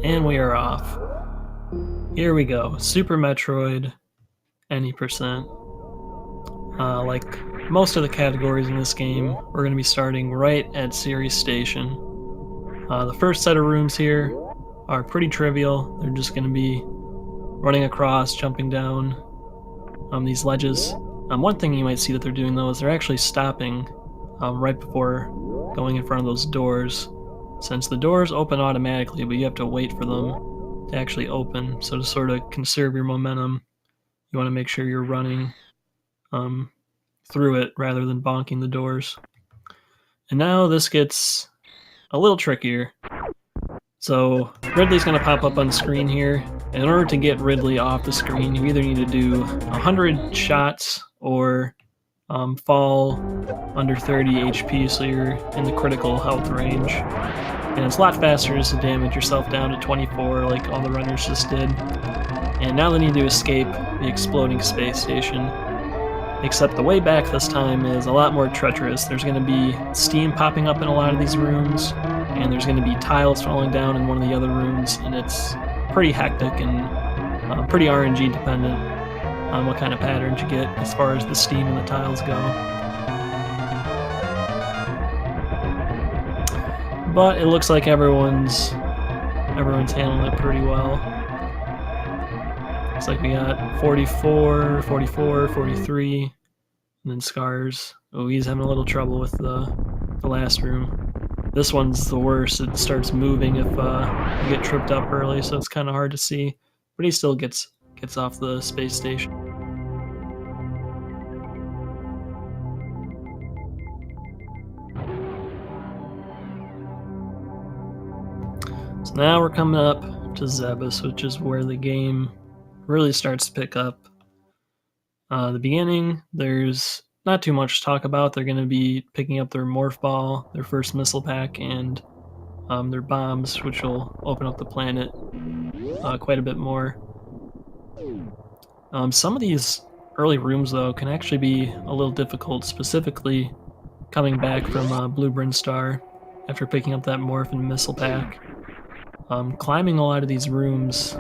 And we are off. Here we go. Super Metroid, any percent. Like most of the categories in this game, we're going to be starting right at Ceres Station. The first set of rooms here are pretty trivial. They're just going to be running across, jumping down these ledges. One thing you might see that they're doing though is they're actually stopping right before going in front of those doors. Since the doors open automatically, but you have to wait for them to actually open. So to sort of conserve your momentum, you want to make sure you're running through it rather than bonking the doors. And now this gets a little trickier. So Ridley's going to pop up on the screen here. In order to get Ridley off the screen, you either need to do 100 shots or fall under 30 HP, so you're in the critical health range. And it's a lot faster just to damage yourself down to 24 like all the runners just did. And now they need to escape the exploding space station. Except the way back this time is a lot more treacherous. There's going to be steam popping up in a lot of these rooms, and there's going to be tiles falling down in one of the other rooms, and it's pretty hectic and pretty RNG dependent on what kind of patterns you get as far as the steam and the tiles go. But it looks like everyone's handling it pretty well. Looks like we got 44, 44, 43, and then Scars. Oh, he's having a little trouble with the last room. This one's the worst. It starts moving if you get tripped up early, so it's kind of hard to see. But he still gets off the space station. So now we're coming up to Zebus, which is where the game really starts to pick up. The beginning, there's not too much to talk about. They're going to be picking up their morph ball, their first missile pack, and their bombs, which will open up the planet quite a bit more. Some of these early rooms, though, can actually be a little difficult, specifically coming back from Blue Brinstar after picking up that morph and missile pack. Climbing a lot of these rooms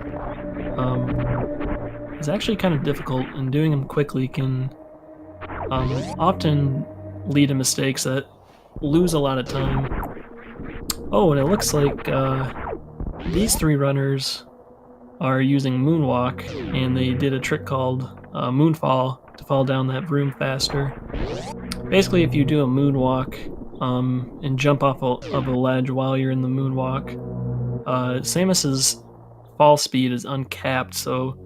is actually kind of difficult, and doing them quickly can often lead to mistakes that lose a lot of time. Oh, and it looks like these three runners are using Moonwalk, and they did a trick called Moonfall to fall down that room faster. Basically, if you do a Moonwalk and jump off of a ledge while you're in the Moonwalk, Samus's fall speed is uncapped, so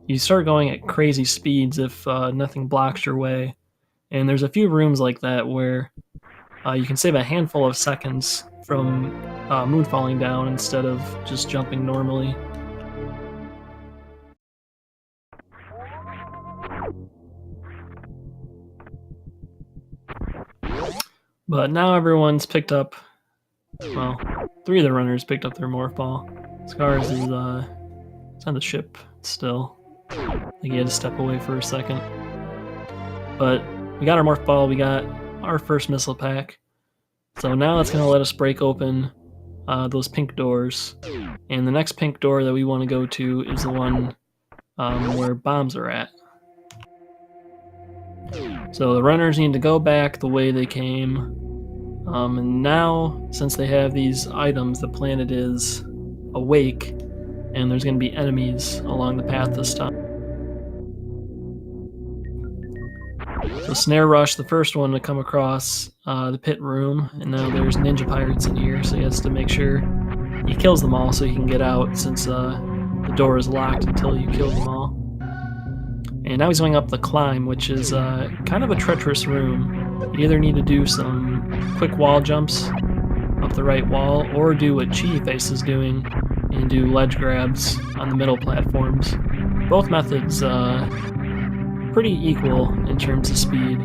you start going at crazy speeds if nothing blocks your way. And there's a few rooms like that where you can save a handful of seconds from moonfalling down instead of just jumping normally. But now everyone's picked up, well, 3 of the runners picked up their morph ball. Scars is it's on the ship still. I think he had to step away for a second. But we got our morph ball, we got our first missile pack. So now that's going to let us break open those pink doors. And the next pink door that we want to go to is the one where bombs are at. So the runners need to go back the way they came. And now, since they have these items, the planet is awake, and there's going to be enemies along the path this time. So SnareRush, the first one to come across the pit room, and now there's ninja pirates in here, so he has to make sure he kills them all so he can get out, since the door is locked until you kill them all. And now he's going up the climb, which is kind of a treacherous room. You either need to do some quick wall jumps up the right wall, or do what Cheatyface is doing and do ledge grabs on the middle platforms. Both methods pretty equal in terms of speed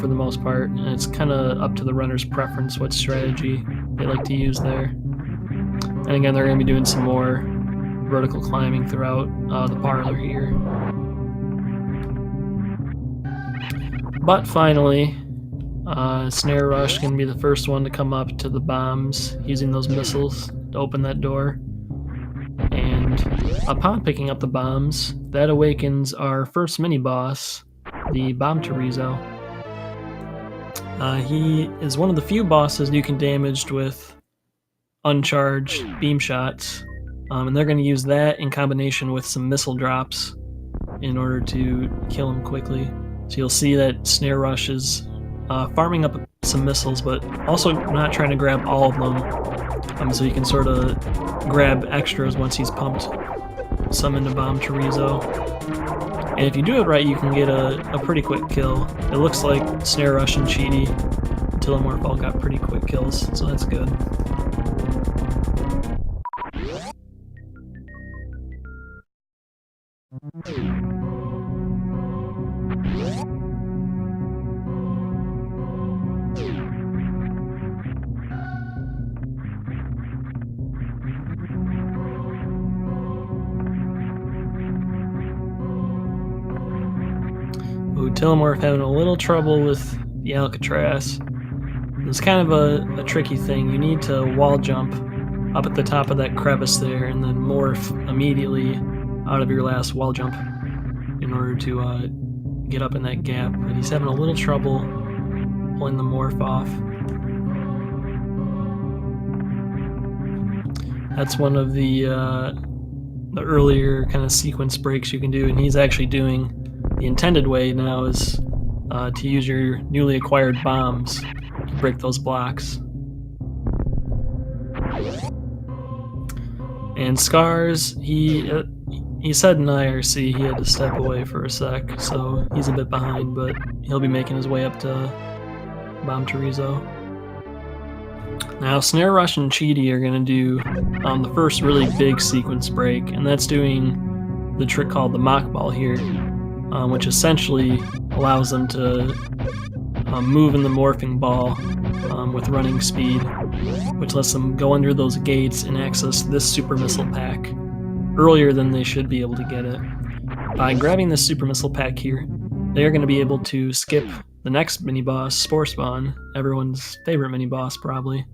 for the most part, and it's kind of up to the runner's preference what strategy they like to use there. And again, they're going to be doing some more vertical climbing throughout the parlor here. But finally, SnareRush is going to be the first one to come up to the bombs using those missiles to open that door. upon picking up the bombs, that awakens our first mini-boss, the Bomb Chorizo. He is one of the few bosses you can damage with uncharged beam shots, and they're going to use that in combination with some missile drops in order to kill him quickly. So you'll see that SnareRush is farming up some missiles, but also not trying to grab all of them, so you can sort of grab extras once he's pumped some into Bomb Chorizo. And if you do it right, you can get a pretty quick kill. It looks like SnareRush and Cheaty and Tilimorf all got pretty quick kills, so that's good. Ooh, Tilimorf having a little trouble with the Alcatraz. It's kind of a tricky thing. You need to wall jump up at the top of that crevice there and then morph immediately out of your last wall jump in order to get up in that gap. But he's having a little trouble pulling the morph off. That's one of the earlier kind of sequence breaks you can do, and he's actually doing the intended way now is to use your newly acquired bombs to break those blocks. And Scars, he said in IRC he had to step away for a sec, so he's a bit behind, but he'll be making his way up to Bomb Chorizo. Now SnareRush and Cheaty are going to do the first really big sequence break, and that's doing the trick called the Mock Ball here, which essentially allows them to move in the morphing ball with running speed, which lets them go under those gates and access this super missile pack earlier than they should be able to get it. By grabbing this super missile pack here, they are going to be able to skip the next mini boss, Spore Spawn, everyone's favorite mini boss probably,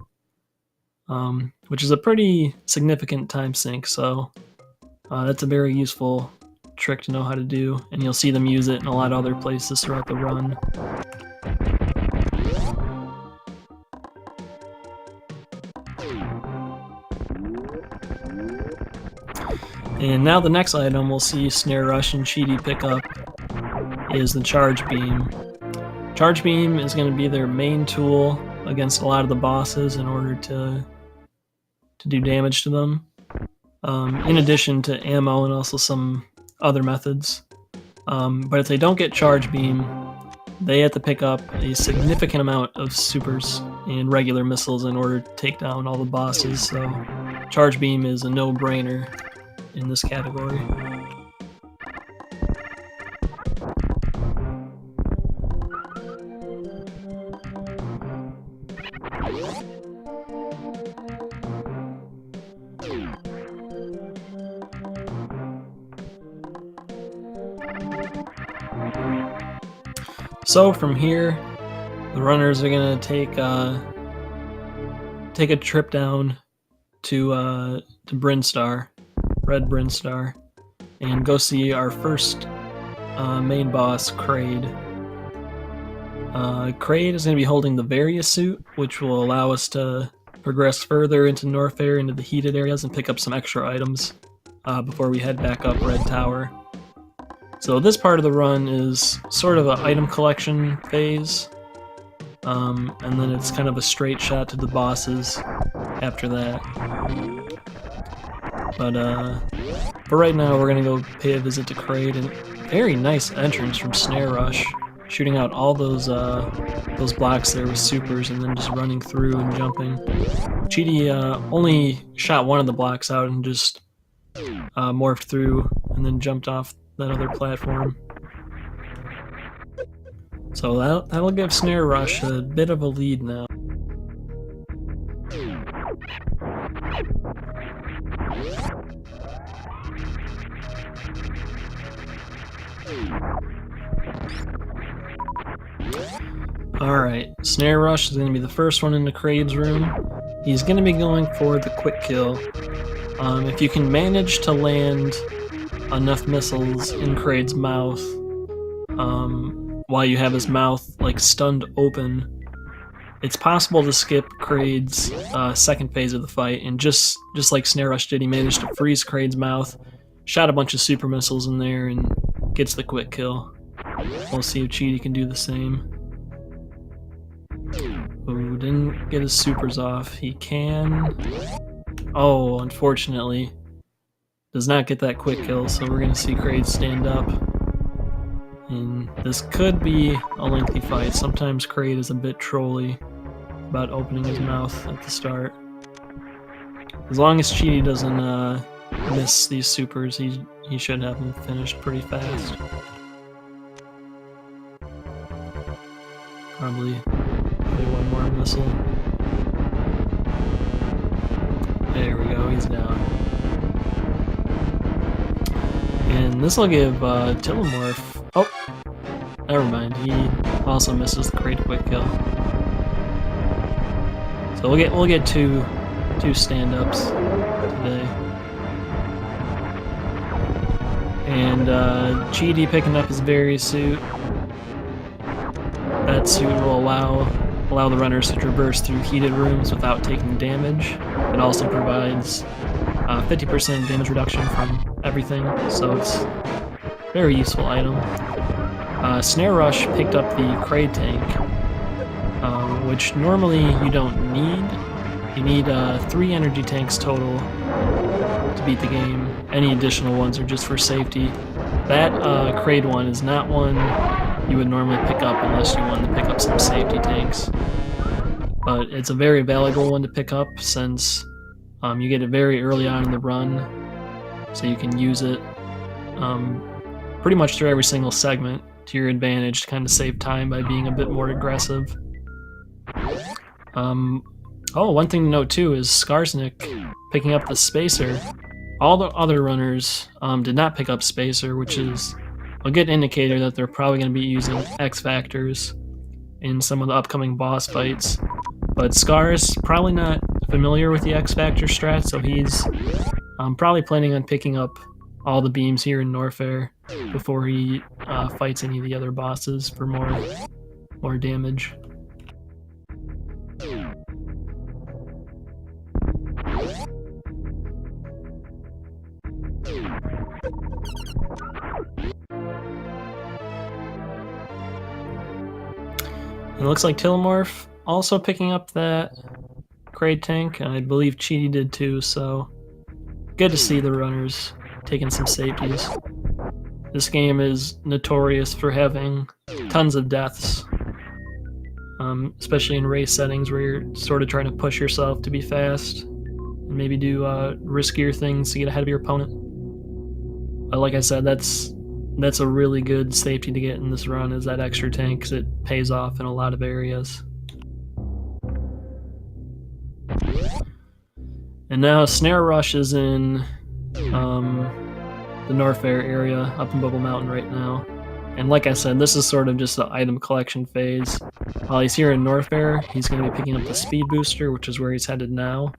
which is a pretty significant time sink, so that's a very useful trick to know how to do, and you'll see them use it in a lot of other places throughout the run. And now the next item we'll see SnareRush and Cheaty pick up is the Charge Beam. Charge Beam is going to be their main tool against a lot of the bosses in order to do damage to them, in addition to ammo and also some other methods. But if they don't get Charge Beam, they have to pick up a significant amount of supers and regular missiles in order to take down all the bosses, so Charge Beam is a no-brainer in this category. So from here, the runners are gonna take a trip down to Brinstar, Red Brinstar, and go see our first main boss, Kraid. Kraid is going to be holding the Various suit, which will allow us to progress further into Norfair, into the heated areas, and pick up some extra items before we head back up Red Tower. So this part of the run is sort of an item collection phase, and then it's kind of a straight shot to the bosses after that. But right now we're gonna go pay a visit to Kraid, and very nice entrance from SnareRush, shooting out all those blocks there with supers and then just running through and jumping. Cheaty only shot one of the blocks out and just morphed through and then jumped off that other platform. So that'll give SnareRush a bit of a lead now. Alright, SnareRush is going to be the first one into Kraid's room. He's going to be going for the quick kill. If you can manage to land enough missiles in Kraid's mouth while you have his mouth like stunned open, it's possible to skip Kraid's second phase of the fight, and just like SnareRush did, he managed to freeze Kraid's mouth, shot a bunch of super missiles in there, and gets the quick kill. We'll see if Cheaty can do the same. Ooh, didn't get his supers off. He can... Oh, unfortunately, does not get that quick kill, so we're going to see Kraid stand up. And this could be a lengthy fight. Sometimes Kraid is a bit trolly about opening his mouth at the start. As long as Cheaty doesn't miss these supers, he should have them finished pretty fast. Probably one more missile. There we go, he's down. And this will give Tilimorf... Oh! Never mind, he also misses the Kraid quick kill. So we'll get two stand-ups today. And Cheaty picking up his various suit. That suit will allow the runners to traverse through heated rooms without taking damage. It also provides 50% damage reduction from everything, so it's a very useful item. SnareRush picked up the Kraid tank, which normally you don't need. You need 3 energy tanks total to beat the game. Any additional ones are just for safety. That Kraid one is not one you would normally pick up unless you wanted to pick up some safety tanks. But it's a very valuable one to pick up since you get it very early on in the run, so you can use it pretty much through every single segment to your advantage to kind of save time by being a bit more aggressive. Oh, one thing to note too is Skarsnik picking up the Spacer. All the other runners did not pick up Spacer, which is a good indicator that they're probably going to be using X Factors in some of the upcoming boss fights. But Scar's probably not familiar with the X Factor strat, so he's probably planning on picking up all the beams here in Norfair before he fights any of the other bosses for more damage. It looks like Tilimorf also picking up that Kraid tank, and I believe Cheaty did too, so good to see the runners taking some safeties. This game is notorious for having tons of deaths, especially in race settings where you're sort of trying to push yourself to be fast and maybe do riskier things to get ahead of your opponent. But like I said, that's a really good safety to get in this run, is that extra tank, because it pays off in a lot of areas. And now SnareRush is in the Norfair area up in Bubble Mountain right now. And like I said, this is sort of just the item collection phase. While he's here in Norfair, he's going to be picking up the Speed Booster, which is where he's headed now,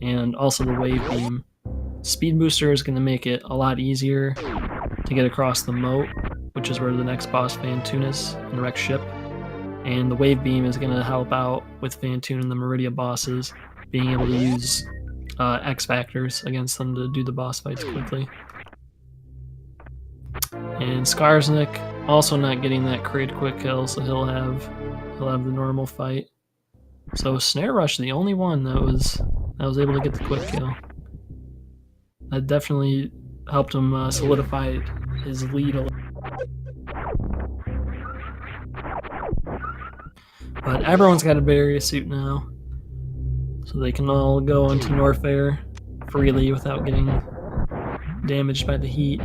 and also the Wave Beam. Speed Booster is going to make it a lot easier to get across the moat, which is where the next boss Fantoon is, in Wrecked Ship. And the Wave Beam is going to help out with Fantoon and the Meridia bosses, being able to use X Factors against them to do the boss fights quickly. And Skarsnik also not getting that Kraid quick kill, so he'll have the normal fight. So SnareRush, the only one that was able to get the quick kill. That definitely helped him solidify his lead a little. But everyone's got a barrier suit now, so they can all go into Norfair freely without getting damaged by the heat.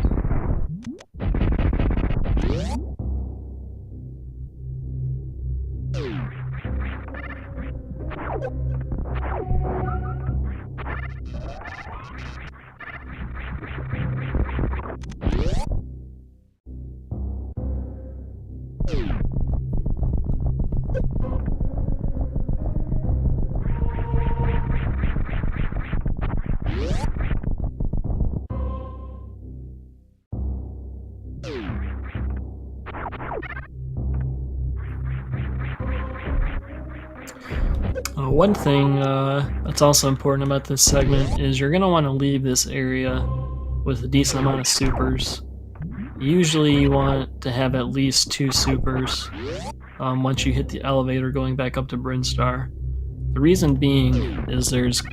One thing that's also important about this segment is you're going to want to leave this area with a decent amount of supers. Usually you want to have at least 2 supers once you hit the elevator going back up to Brinstar. The reason being is there's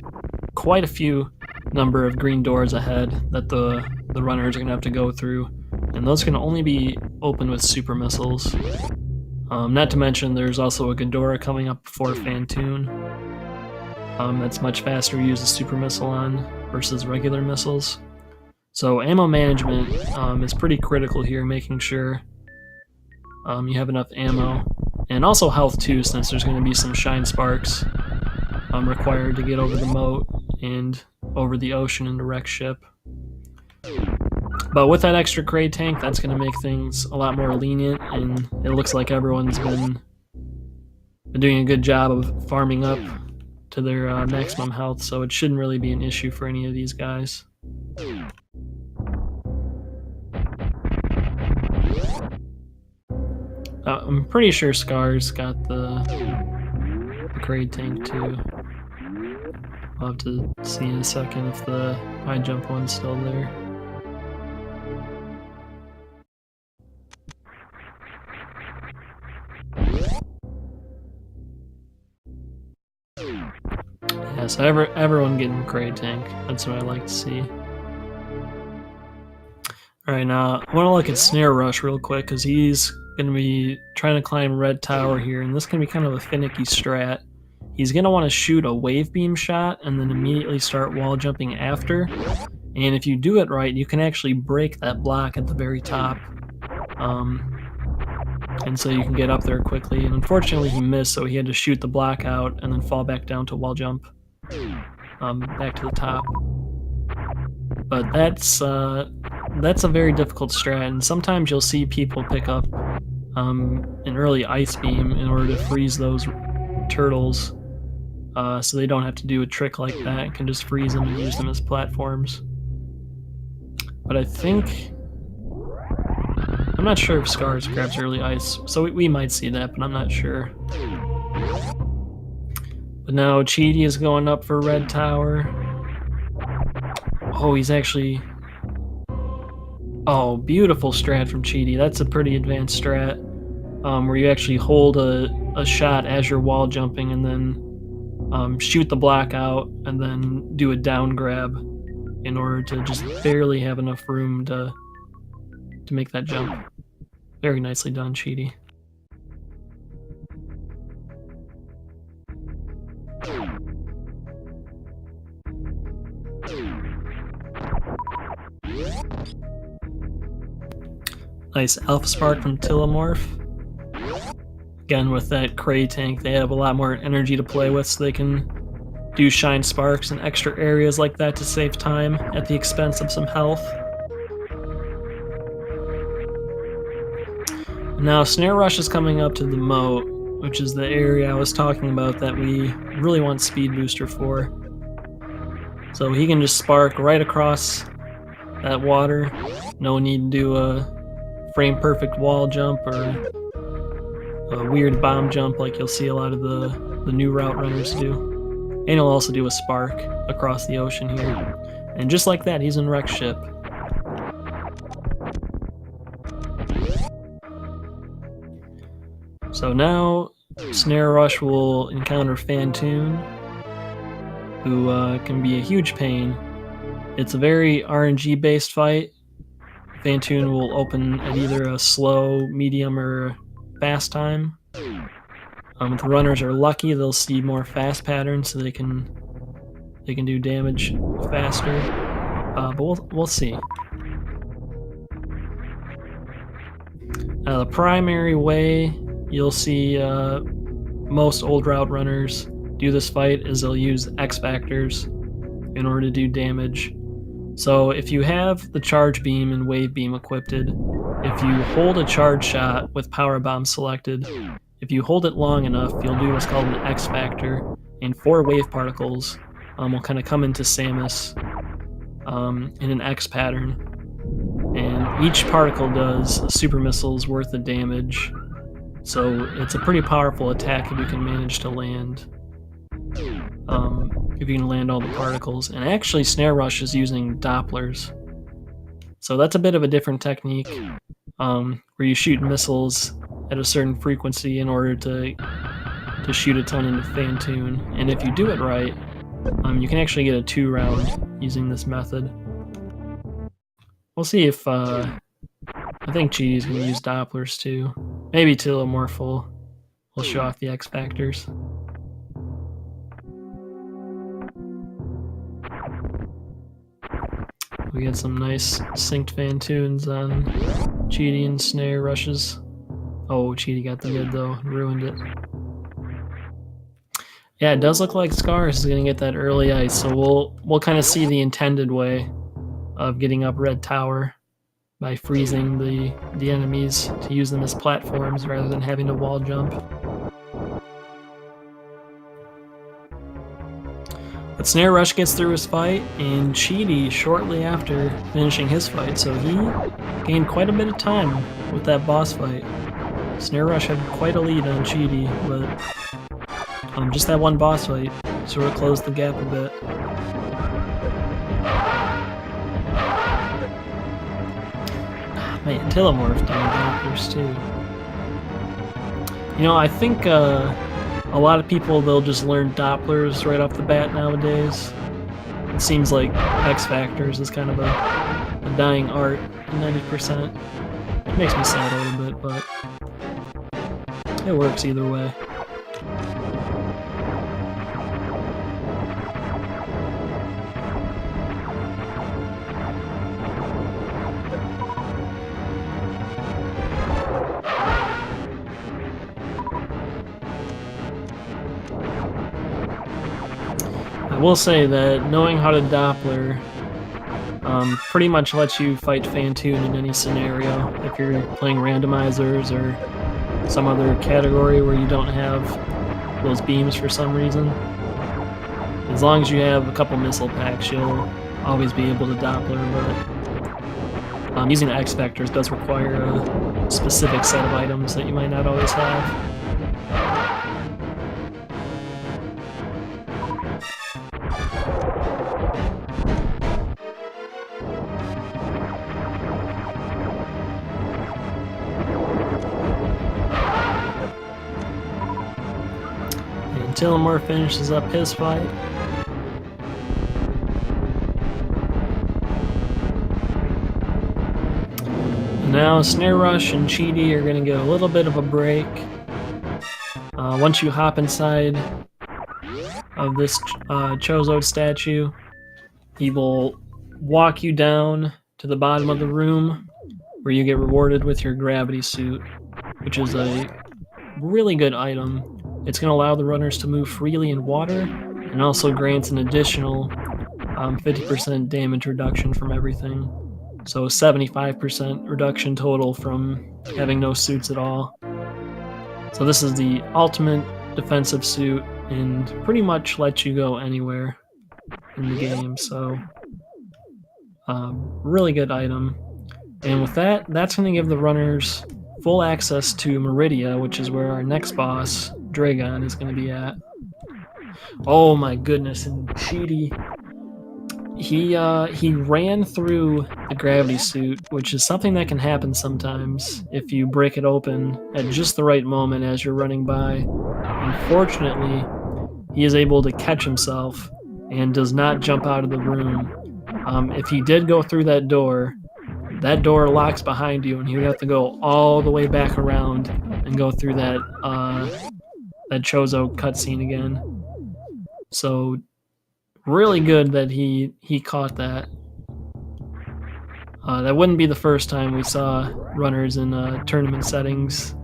quite a few number of green doors ahead that the runners are going to have to go through, and those can only be opened with super missiles. Not to mention there's also a Ghidorah coming up before Phantoon. That's much faster to use a super missile on versus regular missiles. So ammo management is pretty critical here, making sure you have enough ammo. And also health too, since there's going to be some shine sparks required to get over the moat and over the ocean in the wreck ship. But with that extra Kraid tank, that's going to make things a lot more lenient, and it looks like everyone's been doing a good job of farming up to their maximum health, so it shouldn't really be an issue for any of these guys. I'm pretty sure Scar's got the Kraid tank too. I'll have to see in a second if the high jump one's still there. Yeah, so everyone getting Kraid tank. That's what I like to see. Alright, now I want to look at SnareRush real quick, because he's going to be trying to climb Red Tower here, and this can be kind of a finicky strat. He's going to want to shoot a wave beam shot and then immediately start wall jumping after. And if you do it right, you can actually break that block at the very top. And so you can get up there quickly. And unfortunately he missed, so he had to shoot the block out and then fall back down to wall jump back to the top. But that's a very difficult strat, and sometimes you'll see people pick up an early ice beam in order to freeze those turtles, so they don't have to do a trick like that and can just freeze them and use them as platforms. But I think... I'm not sure if Scars grabs early ice, so we might see that, but I'm not sure. But now Cheaty is going up for Red Tower. Oh, he's actually... Oh, beautiful strat from Cheaty. That's a pretty advanced strat, where you actually hold a shot as you're wall jumping and then shoot the block out and then do a down grab in order to just barely have enough room to make that jump. Very nicely done, Cheaty. Nice Alpha Spark from Tilimorf. Again, with that Kraid tank, they have a lot more energy to play with, so they can do shine sparks in extra areas like that to save time at the expense of some health. Now SnareRush is coming up to the moat, which is the area I was talking about that we really want speed booster for. So he can just spark right across that water. No need to do a frame perfect wall jump or a weird bomb jump like you'll see a lot of the new route runners do. And he'll also do a spark across the ocean here. And just like that, he's in wreck ship. So now SnareRush will encounter Phantoon, who can be a huge pain. It's a very RNG based fight. Phantoon will open at either a slow, medium, or fast time. If the runners are lucky, they'll see more fast patterns, so they can do damage faster. But we'll see. The primary way you'll see most old route runners do this fight is they'll use X Factors in order to do damage. So if you have the charge beam and wave beam equipped, if you hold a charge shot with power bomb selected, if you hold it long enough, you'll do what's called an X Factor, and 4 wave particles will kind of come into Samus in an X pattern. And each particle does a super missile's worth of damage. So it's a pretty powerful attack if you can manage to land. if you can land all the particles. And actually, SnareRush is using Dopplers. So that's a bit of a different technique, where you shoot missiles at a certain frequency in order to shoot a ton into Phantoon. And if you do it right, you can actually get a 2-round using this method. We'll see if, I think Cheaty's gonna use Dopplers too. Maybe Tilimorf will show off the X Factors. We get some nice synced Phantoons on Cheaty and SnareRushes. Oh, Cheaty got the mid though, ruined it. Yeah, it does look like Skars is gonna get that early ice, so we'll kind of see the intended way of getting up Red Tower by freezing the enemies to use them as platforms rather than having to wall jump. But SnareRush gets through his fight, and Cheaty shortly after finishing his fight, so he gained quite a bit of time with that boss fight. SnareRush had quite a lead on Cheaty, but just that one boss fight sort of closed the gap a bit. Man, Tilimorf doing Dopplers too. You know, I think a lot of people, they'll just learn Dopplers right off the bat nowadays. It seems like X Factors is kind of a dying art, 90%. It makes me sad a little bit, but it works either way. I will say that knowing how to Doppler pretty much lets you fight Phantoon in any scenario. If you're playing randomizers or some other category where you don't have those beams for some reason, as long as you have a couple missile packs, you'll always be able to Doppler, but using the X Factors does require a specific set of items that you might not always have. Tilimorf finishes up his fight. Now SnareRush and Cheaty are going to get a little bit of a break. Once you hop inside of this Chozo statue, he will walk you down to the bottom of the room where you get rewarded with your gravity suit, which is a really good item. It's going to allow the runners to move freely in water, and also grants an additional 50% damage reduction from everything. So 75% reduction total from having no suits at all. So this is the ultimate defensive suit, and pretty much lets you go anywhere in the game. So really good item. And with that, that's going to give the runners full access to Meridia, which is where our next boss, Dragon, is going to be at. Oh my goodness, and Cheaty, he ran through the gravity suit, which is something that can happen sometimes if you break it open at just the right moment as you're running by. Unfortunately, he is able to catch himself and does not jump out of the room. If he did go through that door locks behind you, and you have to go all the way back around and go through that that Chozo cutscene again. So really good that he caught that. That wouldn't be the first time we saw runners in tournament settings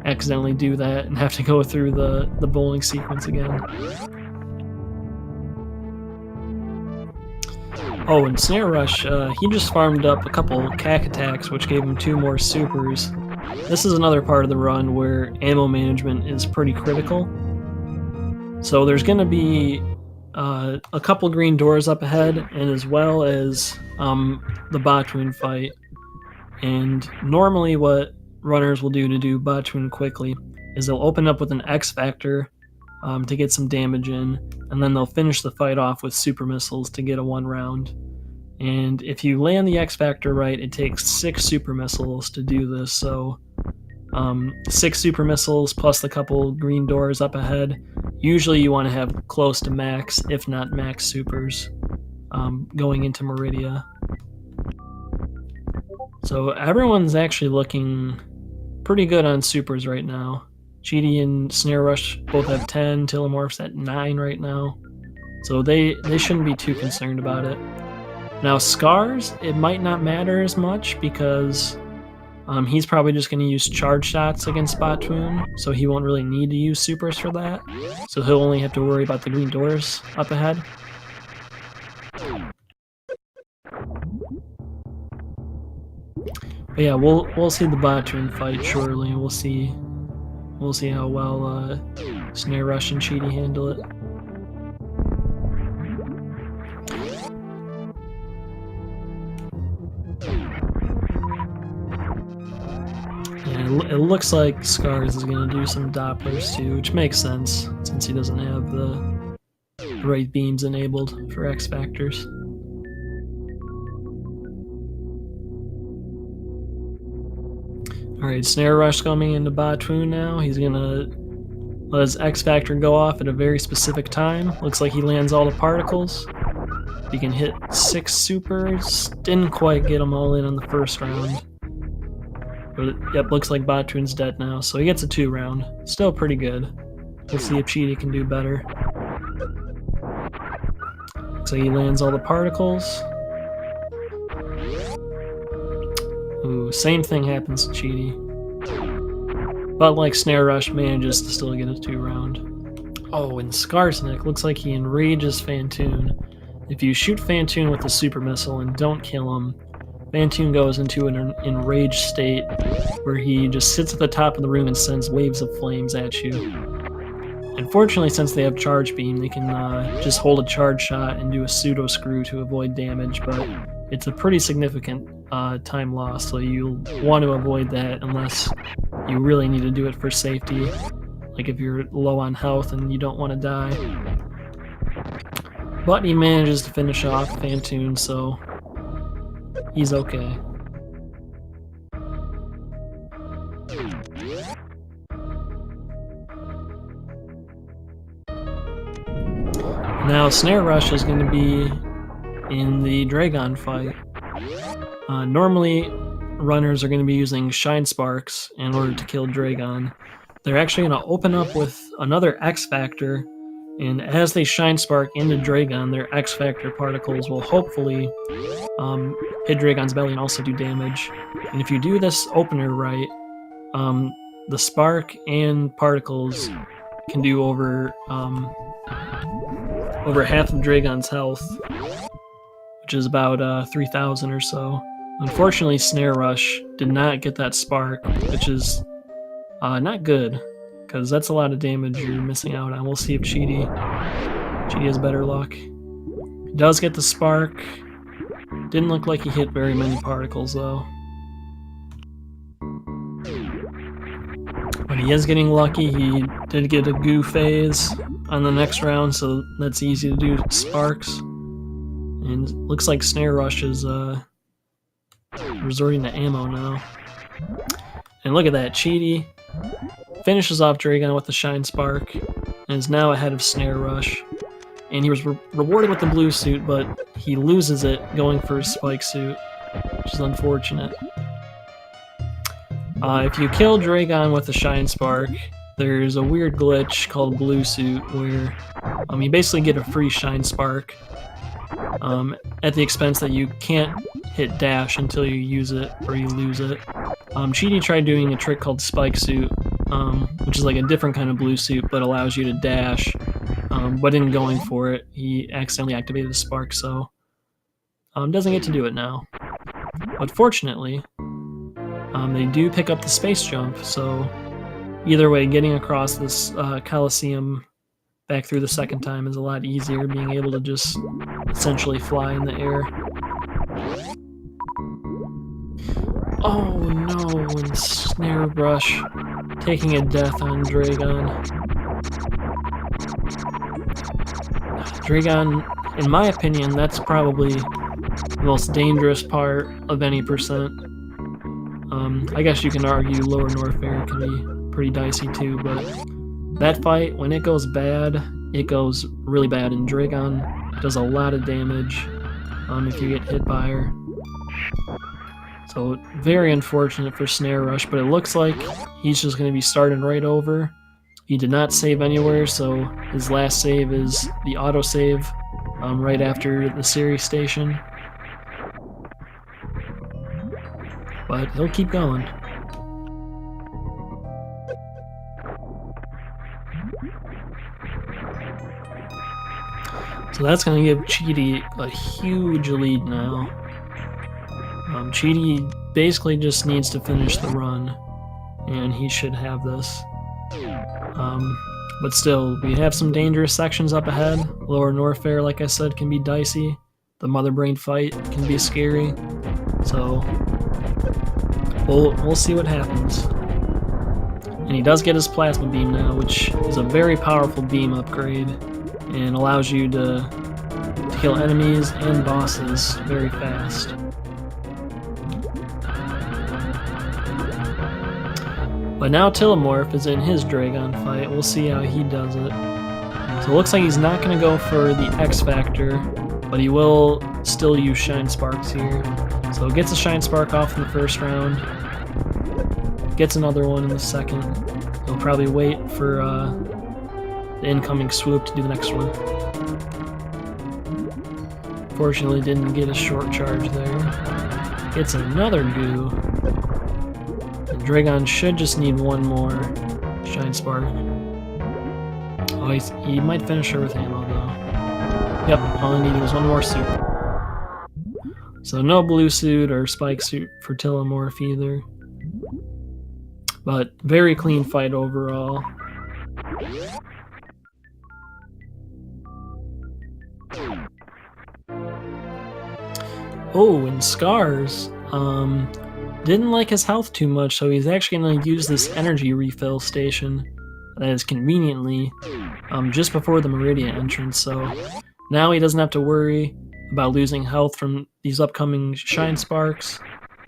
accidentally do that and have to go through the bowling sequence again. Oh, and SnareRush, he just farmed up a couple cack attacks, which gave him 2 more supers. This is another part of the run where ammo management is pretty critical. So there's going to be a couple green doors up ahead, and as well as the Botwin fight. And normally what runners will do to do Botwin quickly is they'll open up with an X Factor to get some damage in, and then they'll finish the fight off with super missiles to get a 1 round. And if you land the X Factor right, it takes 6 super missiles to do this, so 6 super missiles plus the couple green doors up ahead. Usually you want to have close to max, if not max supers, going into Meridia. So everyone's actually looking pretty good on supers right now. Cheaty and SnareRush both have 10, Tilimorf's at 9 right now. So they shouldn't be too concerned about it. Now Scars, it might not matter as much because he's probably just going to use charge shots against Batoon, so he won't really need to use supers for that. So he'll only have to worry about the green doors up ahead. But yeah, we'll see the Batoon fight shortly, and we'll see how well SnareRush and Cheaty handle it. It looks like Scars is going to do some Dopplers too, which makes sense since he doesn't have the right beams enabled for X Factors. Alright, SnareRush coming into Batoon now. He's going to let his X Factor go off at a very specific time. Looks like he lands all the particles. He can hit 6 supers. Didn't quite get them all in on the first round. But yep, looks like Batoon's dead now, so he gets a 2 round. Still pretty good. We'll see if Cheaty can do better. Looks like he lands all the particles. Ooh, same thing happens to Cheaty. But like SnareRush manages to still get a 2 round. Oh, and Skarsnik looks like he enrages Phantoon. If you shoot Phantoon with a super missile and don't kill him, Phantoon goes into an enraged state where he just sits at the top of the room and sends waves of flames at you. Unfortunately, since they have charge beam, they can just hold a charge shot and do a pseudo screw to avoid damage, but it's a pretty significant time loss, so you'll want to avoid that unless you really need to do it for safety, like if you're low on health and you don't want to die. But he manages to finish off Phantoon, so he's okay. Now SnareRush is going to be in the Dragon fight. Normally, runners are going to be using Shine Sparks in order to kill Dragon. They're actually going to open up with another X Factor, and as they Shine Spark into Dragon, their X Factor particles will hopefully hit Dragon's belly and also do damage. And if you do this opener right, the Spark and particles can do over half of Dragon's health, which is about 3,000 or so. Unfortunately, SnareRush did not get that Spark, which is not good, because that's a lot of damage you're missing out on. We'll see if Cheaty has better luck. He does get the Spark. Didn't look like he hit very many particles, though. But he is getting lucky. He did get a goo phase on the next round, so that's easy to do sparks. And looks like SnareRush is resorting to ammo now. And look at that, Cheaty finishes off Dragon with the Shine Spark and is now ahead of SnareRush. And he was rewarded with the blue suit, but he loses it going for his spike suit, which is unfortunate. If you kill Dragon with a Shine Spark, there's a weird glitch called Blue Suit where you basically get a free Shine Spark at the expense that you can't hit dash until you use it or you lose it. Cheaty tried doing a trick called Spike Suit, which is like a different kind of Blue Suit but allows you to dash, but in going for it, he accidentally activated a Spark, so doesn't get to do it now. But fortunately, they do pick up the space jump, so either way, getting across this Coliseum back through the second time is a lot easier, being able to just essentially fly in the air. Oh no, and SnareRush taking a death on Dragon. Dragon, in my opinion, that's probably the most dangerous part of any percent. I guess you can argue Lower Norfair can be pretty dicey too, but that fight, when it goes bad, it goes really bad, and Dragon does a lot of damage if you get hit by her. So very unfortunate for SnareRush, but it looks like he's just going to be starting right over. He did not save anywhere, so his last save is the autosave right after the series station. But he'll keep going. So that's going to give Cheaty a huge lead now. Cheaty basically just needs to finish the run, and he should have this. But still, we have some dangerous sections up ahead. Lower Norfair, like I said, can be dicey. The Mother Brain fight can be scary. So we'll see what happens. And he does get his Plasma Beam now, which is a very powerful beam upgrade and allows you to kill enemies and bosses very fast. But now Tilimorf is in his Dragon fight. We'll see how he does it. So it looks like he's not going to go for the X Factor, but he will still use Shine Sparks here. So gets a Shine Spark off in the first round, gets another one in the second. He'll probably wait for the incoming swoop to do the next one. Fortunately, didn't get a short charge there. Gets another goo. And Dragon should just need one more Shine Spark. Oh, he might finish her with ammo though. Yep, all he needed was one more suit. So no blue suit or spike suit for Tilimorf either. But very clean fight overall. Oh, and Scars didn't like his health too much, so he's actually going to use this energy refill station that is conveniently just before the Meridian entrance, so now he doesn't have to worry about losing health from these upcoming Shine Sparks.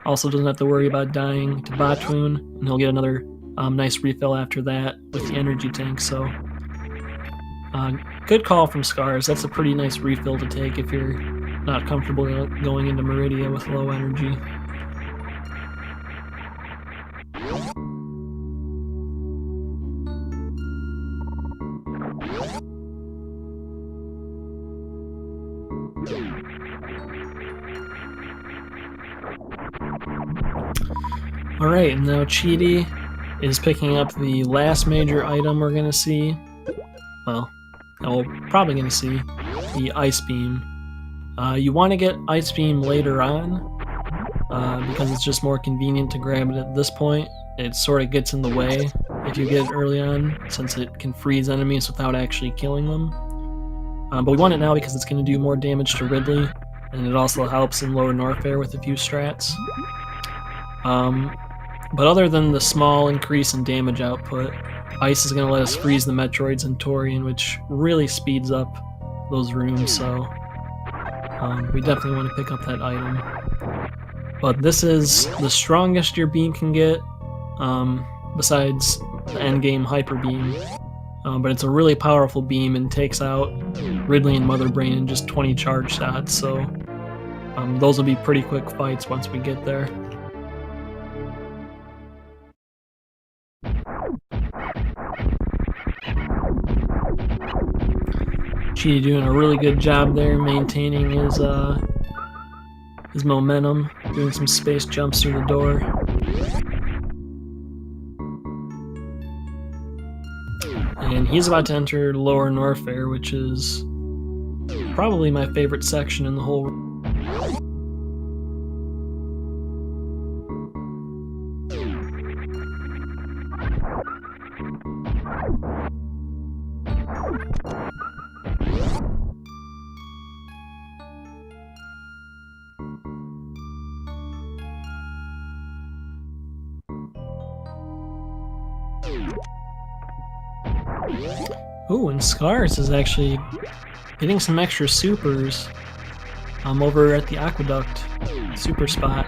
Also doesn't have to worry about dying to Botwoon, and he'll get another nice refill after that with the energy tank, so good call from Scars. That's a pretty nice refill to take if you're not comfortable going into Meridia with low energy. Alright, and now Cheaty is picking up the last major item we're going to see. Well, we're probably going to see the Ice Beam. You want to get Ice Beam later on, because it's just more convenient to grab it at this point. It sort of gets in the way if you get it early on, since it can freeze enemies without actually killing them. But we want it now because it's going to do more damage to Ridley, and it also helps in Lower Norfair with a few strats. But other than the small increase in damage output, Ice is going to let us freeze the Metroids in Torian, which really speeds up those rooms, so we definitely want to pick up that item. But this is the strongest your beam can get, besides the endgame Hyper Beam. But it's a really powerful beam and takes out Ridley and Mother Brain in just 20 charge shots, so those will be pretty quick fights once we get there. Cheaty doing a really good job there, maintaining his momentum, doing some space jumps through the door. And he's about to enter Lower Norfair, which is probably my favorite section in the whole. Ooh, and Scars is actually getting some extra supers over at the Aqueduct super spot.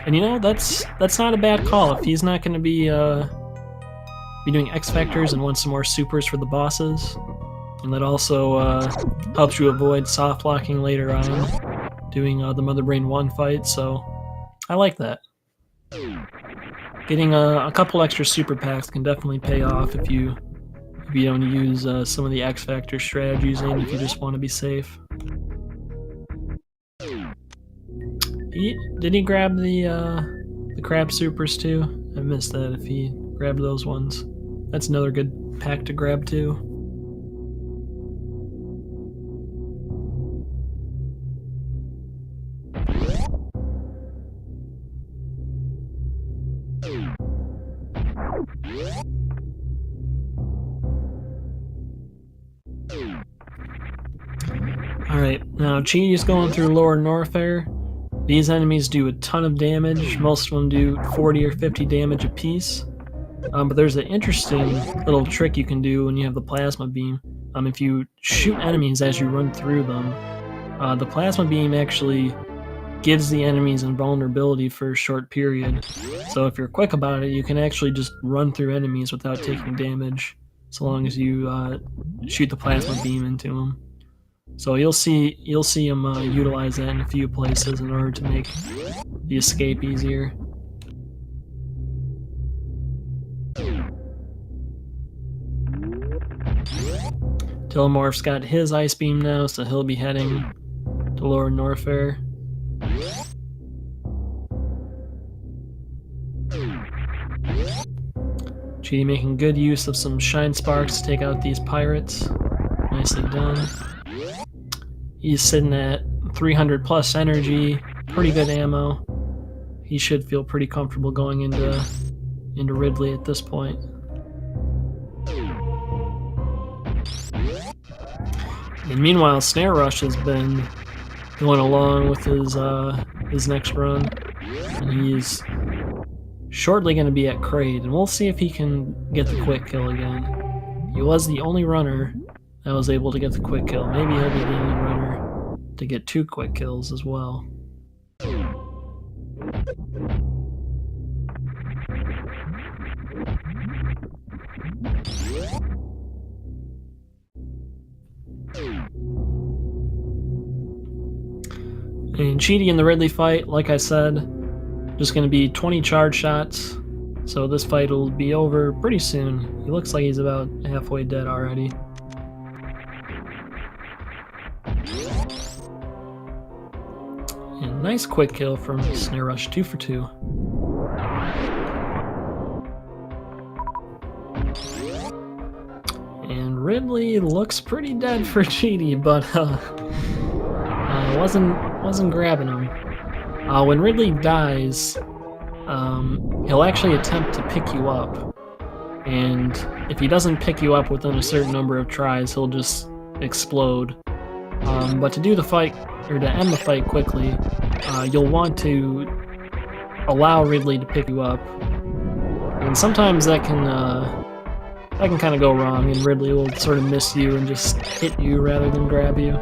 And you know, that's not a bad call. If he's not going to be doing X Factors and wants some more supers for the bosses, and that also helps you avoid soft locking later on, doing the Mother Brain 1 fight, so I like that. Getting a couple extra super packs can definitely pay off if you don't use some of the X Factor strategies and if you just want to be safe. Did he grab the crab supers too? I missed that if he grabbed those ones. That's another good pack to grab too. Alright, now Cheaty's going through Lower Norfair. These enemies do a ton of damage. Most of them do 40 or 50 damage apiece. But there's an interesting little trick you can do when you have the plasma beam. If you shoot enemies as you run through them, the plasma beam actually gives the enemies invulnerability for a short period. So if you're quick about it, you can actually just run through enemies without taking damage, so long as you shoot the plasma beam into them. So you'll see him utilize that in a few places in order to make the escape easier. Tilimorf's got his ice beam now, so he'll be heading to Lower Norfair. Cheaty making good use of some shine sparks to take out these pirates. Nicely done. He's sitting at 300 plus energy, pretty good ammo. He should feel pretty comfortable going into Ridley at this point. And meanwhile, SnareRush has been going along with his next run, and he's shortly going to be at Kraid, and we'll see if he can get the quick kill again. He was the only runner that was able to get the quick kill. Maybe he'll be the only runner to get 2 quick kills as well. And Cheaty in the Ridley fight, like I said, just going to be 20 charge shots, so this fight will be over pretty soon. He looks like he's about halfway dead already. And nice quick kill from SnareRush, 2 for 2. And Ridley looks pretty dead for Cheaty, but wasn't grabbing him. When Ridley dies, he'll actually attempt to pick you up, and if he doesn't pick you up within a certain number of tries, he'll just explode. But to do the fight, or to end the fight quickly, you'll want to allow Ridley to pick you up, and sometimes that can kind of go wrong, and Ridley will sort of miss you and just hit you rather than grab you.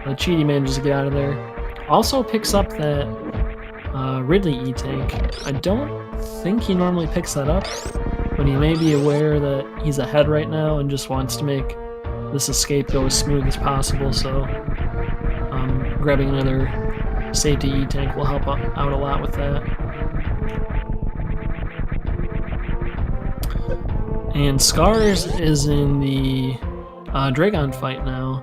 But Cheaty manages to get out of there. Also picks up that Ridley E-Tank. I don't think he normally picks that up, but he may be aware that he's ahead right now and just wants to make this escape go as smooth as possible, so grabbing another safety E-Tank will help out a lot with that. And Scars is in the Dragon fight now,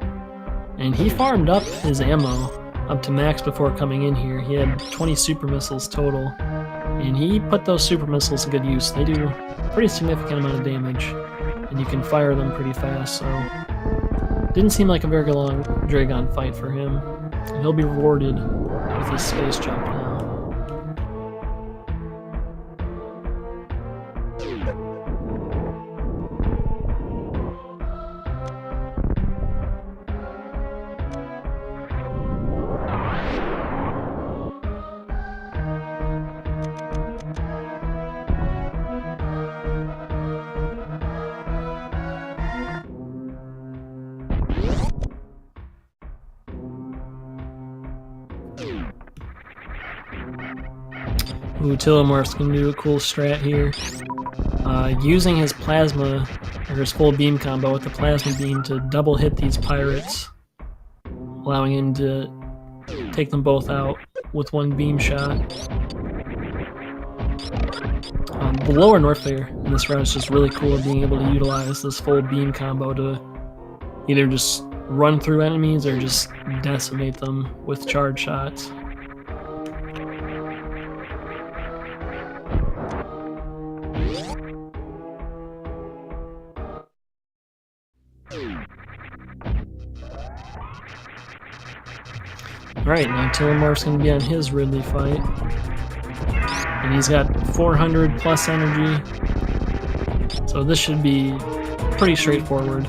and he farmed up his ammo up to max before coming in here. He had 20 super missiles total, and he put those super missiles to good use. They do a pretty significant amount of damage, and you can fire them pretty fast, so didn't seem like a very long Dragon fight for him. He'll be rewarded with his space jump now. Ooh, Tilimorf's gonna do a cool strat here. Using his plasma, or his full beam combo with the plasma beam to double hit these pirates, allowing him to take them both out with one beam shot. The lower Norfair in this round is just really cool, being able to utilize this full beam combo to either just run through enemies or just decimate them with charge shots. Alright, now Tilimorf's going to be on his Ridley fight. And he's got 400 plus energy. So this should be pretty straightforward.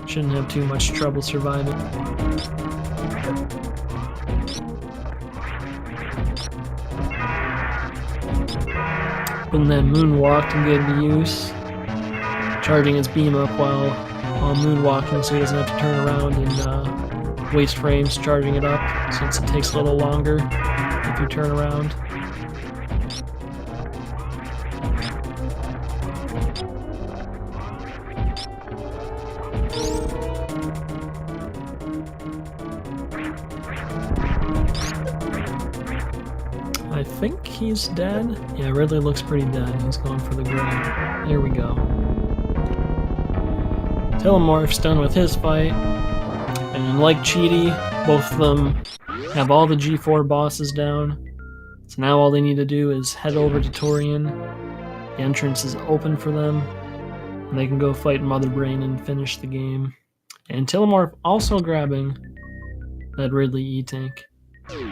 Shouldn't have too much trouble surviving. Putting that moonwalk to good use. Charging his beam up while moonwalking so he doesn't have to turn around and waste frames charging it up, since it takes a little longer if you turn around. I think he's dead. Yeah, Ridley looks pretty dead. He's going for the grab. There we go. Tilimorf's done with his fight. And like Cheaty, both of them have all the G4 bosses down. So now all they need to do is head over to Torian. The entrance is open for them. And they can go fight Mother Brain and finish the game. And Tilimorf also grabbing that Ridley E-Tank,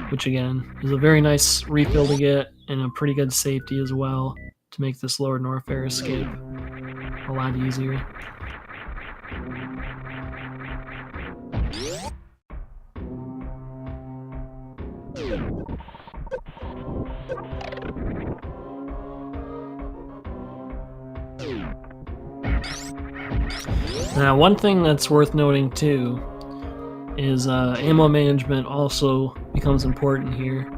which again is a very nice refill to get and a pretty good safety as well to make this lower Norfair escape a lot easier. Now, one thing that's worth noting too is ammo management also becomes important here.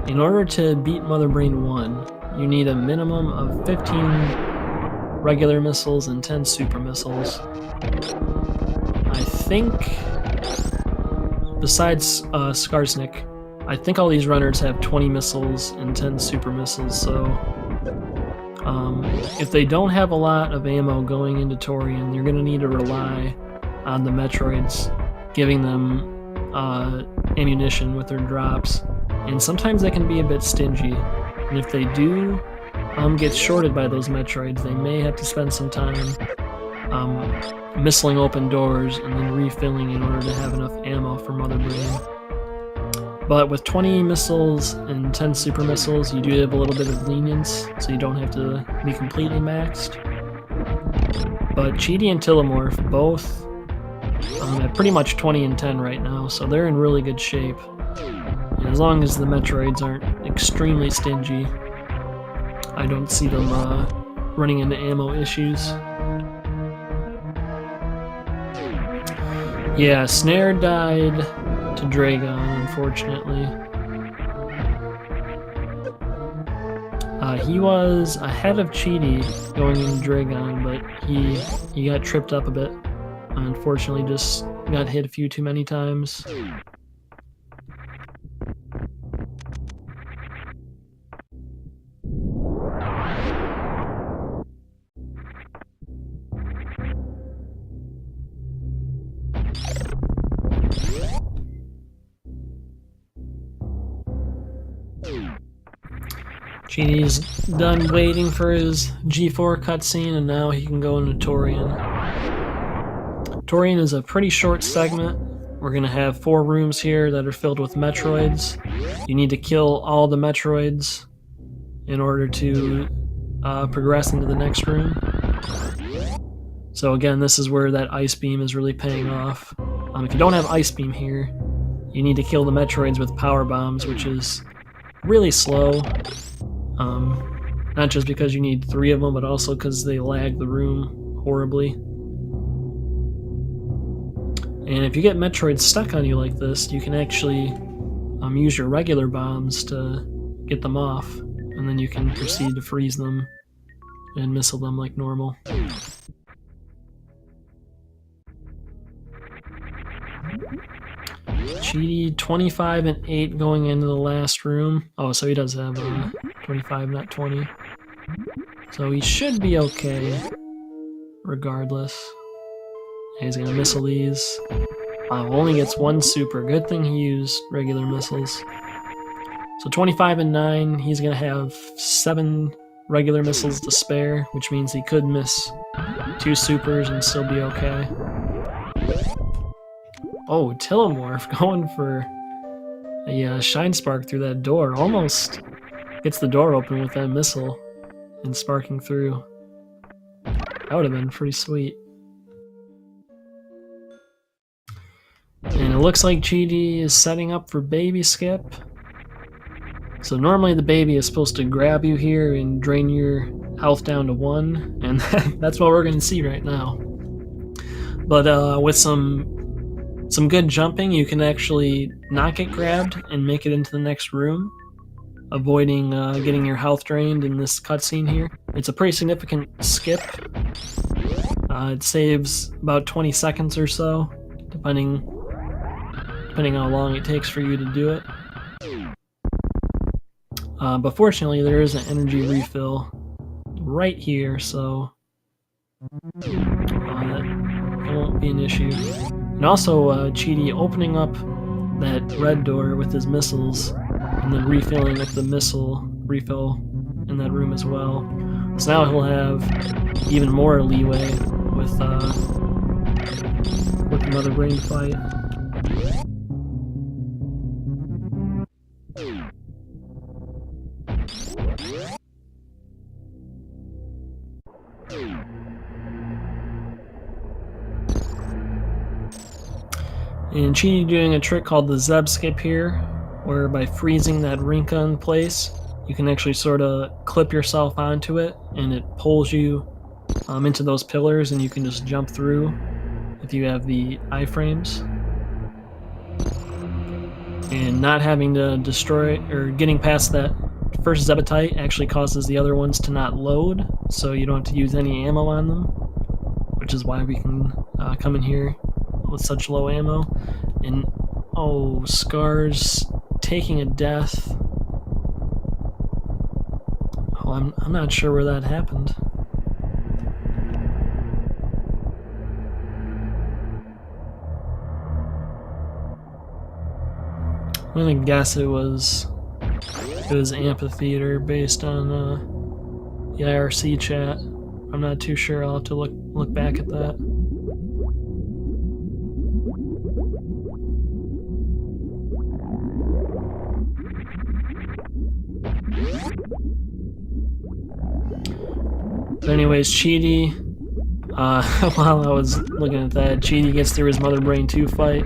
In order to beat Mother Brain 1, you need a minimum of 15 regular missiles and 10 super missiles. I think, besides Skarsnik, I think all these runners have 20 missiles and 10 super missiles, so if they don't have a lot of ammo going into Torian, you're going to need to rely on the Metroids giving them ammunition with their drops, and sometimes they can be a bit stingy, and if they do get shorted by those Metroids, they may have to spend some time missiling open doors and then refilling in order to have enough ammo for Mother Brain. But with 20 missiles and 10 super missiles, you do have a little bit of lenience, so you don't have to be completely maxed. But Cheaty and Tilimorf both at pretty much 20 and 10 right now, so they're in really good shape. And as long as the Metroids aren't extremely stingy, I don't see them running into ammo issues. Yeah, Snare died to Dragon, unfortunately. He was ahead of Cheaty going into Dragon, but he got tripped up a bit. Unfortunately, just got hit a few too many times. Cheaty's done waiting for his G4 cutscene, and now he can go into Torian. Torian is a pretty short segment. We're going to have 4 rooms here that are filled with Metroids. You need to kill all the Metroids in order to progress into the next room. So again, this is where that Ice Beam is really paying off. If you don't have Ice Beam here, you need to kill the Metroids with Power Bombs, which is really slow. Not just because you need 3 of them, but also because they lag the room horribly. And if you get Metroids stuck on you like this, you can actually use your regular bombs to get them off. and then you can proceed to freeze them and missile them like normal. Cheaty, 25 and 8 going into the last room. Oh, so he does have 25, not 20. So he should be okay, regardless. He's gonna missile these. Only gets one super. Good thing he used regular missiles. So 25 and 9, he's gonna have 7 regular missiles to spare, which means he could miss 2 supers and still be okay. Oh, Tilimorf going for a Shine Spark through that door. Almost gets the door open with that missile and sparking through. That would have been pretty sweet. And it looks like Cheaty is setting up for baby skip. So normally the baby is supposed to grab you here and drain your health down to 1, and that's what we're going to see right now. But with some good jumping, you can actually not get grabbed and make it into the next room, avoiding getting your health drained in this cutscene here. It's a pretty significant skip. It saves about 20 seconds or so, depending how long it takes for you to do it. But fortunately, there is an energy refill right here, so that won't be an issue. And also, Cheaty opening up that red door with his missiles, and then refilling up the missile refill in that room as well. So now he'll have even more leeway with the Mother Brain fight. And Cheaty doing a trick called the Zeb skip here, where by freezing that Rinka in place, you can actually sort of clip yourself onto it, and it pulls you into those pillars, and you can just jump through if you have the iframes. And not having to destroy, or getting past that first Zebetite actually causes the other ones to not load, so you don't have to use any ammo on them, which is why we can come in here with such low ammo. And oh, Scars taking a death. Oh, I'm not sure where that happened. I'm gonna guess it was Amphitheater based on the IRC chat. I'm not too sure. I'll have to look back at that. But anyways, Cheaty, while I was looking at that, Cheaty gets through his Mother Brain 2 fight.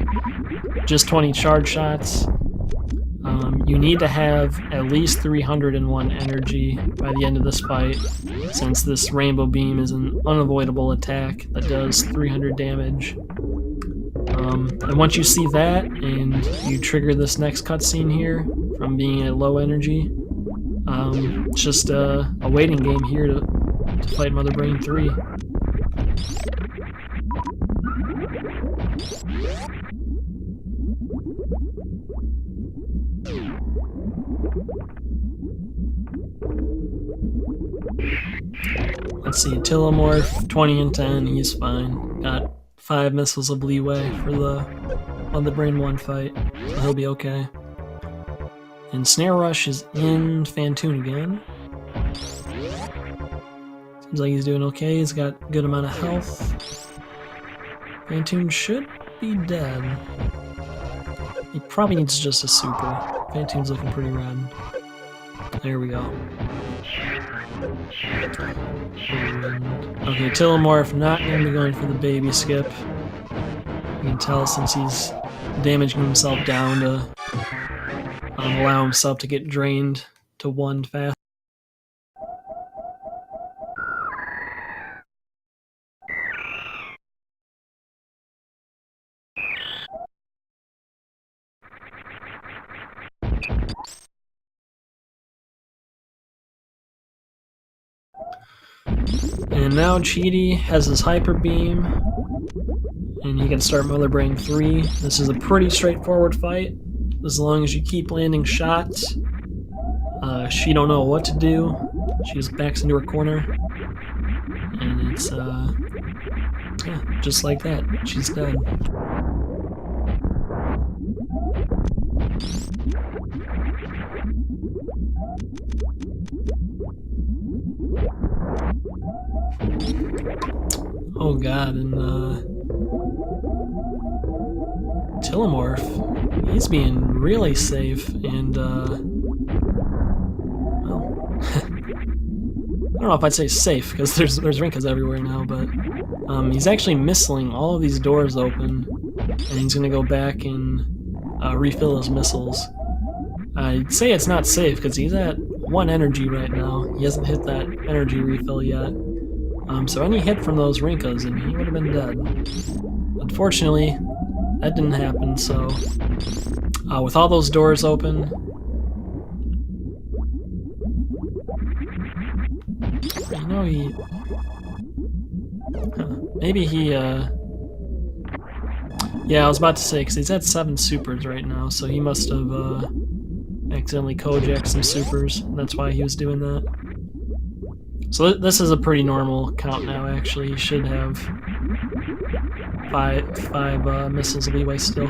Just 20 charge shots. You need to have at least 301 energy by the end of this fight, since this Rainbow Beam is an unavoidable attack that does 300 damage. And once you see that, and you trigger this next cutscene here from being at low energy, it's just a waiting game here to fight Mother Brain 3. Let's see, Tilimorf, 20 and 10, he's fine. Got 5 missiles of leeway for the Mother Brain 1 fight, so he'll be okay. And SnareRush is in Fantoon again. Seems like he's doing okay, he's got a good amount of health. Fantoon should be dead. He probably needs just a super. Fantoon's looking pretty red. There we go. Okay, Tilimorf not going to be going for the baby skip. You can tell since he's damaging himself down to allow himself to get drained to 1 fast. And now Cheaty has his Hyper Beam, and he can start Mother Brain 3. This is a pretty straightforward fight, as long as you keep landing shots. She don't know what to do. She just backs into her corner, and it's yeah, just like that. She's dead. Oh god, and Tilimorf, he's being really safe, and well, I don't know if I'd say safe, because there's Rinkas everywhere now, but he's actually missling all of these doors open, and he's gonna go back and refill his missiles. I'd say it's not safe, because he's at 1 energy right now. He hasn't hit that energy refill yet. So any hit from those Rinkas and he would have been dead. Unfortunately, that didn't happen, so with all those doors open, you know, maybe he, yeah, I was about to say, because he's at 7 supers right now, so he must have accidentally Kojak some supers, and that's why he was doing that. So this is a pretty normal count now, actually. He should have five missiles of leeway still.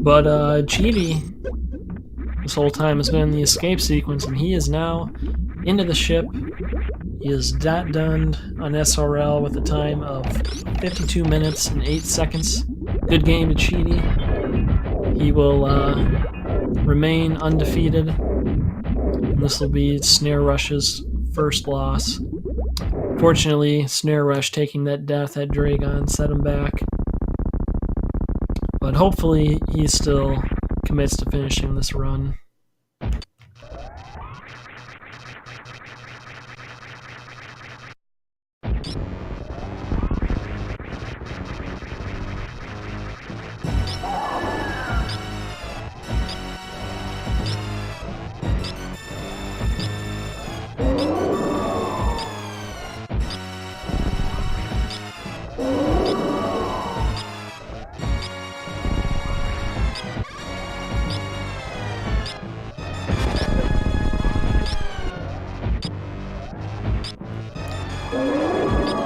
But Cheaty, this whole time, has been in the escape sequence, and he is now into the ship. He is done on SRL with a time of 52 minutes and 8 seconds. Good game to Cheaty. He will remain undefeated, and this will be SnareRush's first loss. Fortunately, SnareRush taking that death at Dragon set him back, but hopefully he still commits to finishing this run.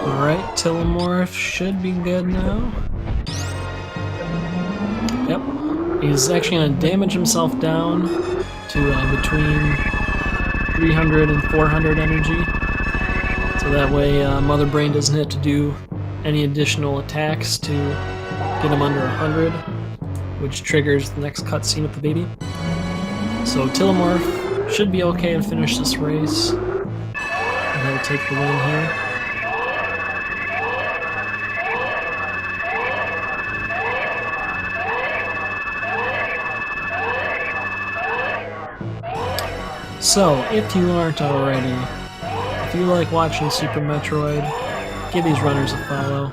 Alright, Tilimorf should be good now. Yep. He's actually going to damage himself down to between 300 and 400 energy. So that way Mother Brain doesn't have to do any additional attacks to get him under 100, which triggers the next cutscene with the baby. So Tilimorf should be okay to finish this race. And he'll take the win here. So, if you aren't already, if you like watching Super Metroid, give these runners a follow.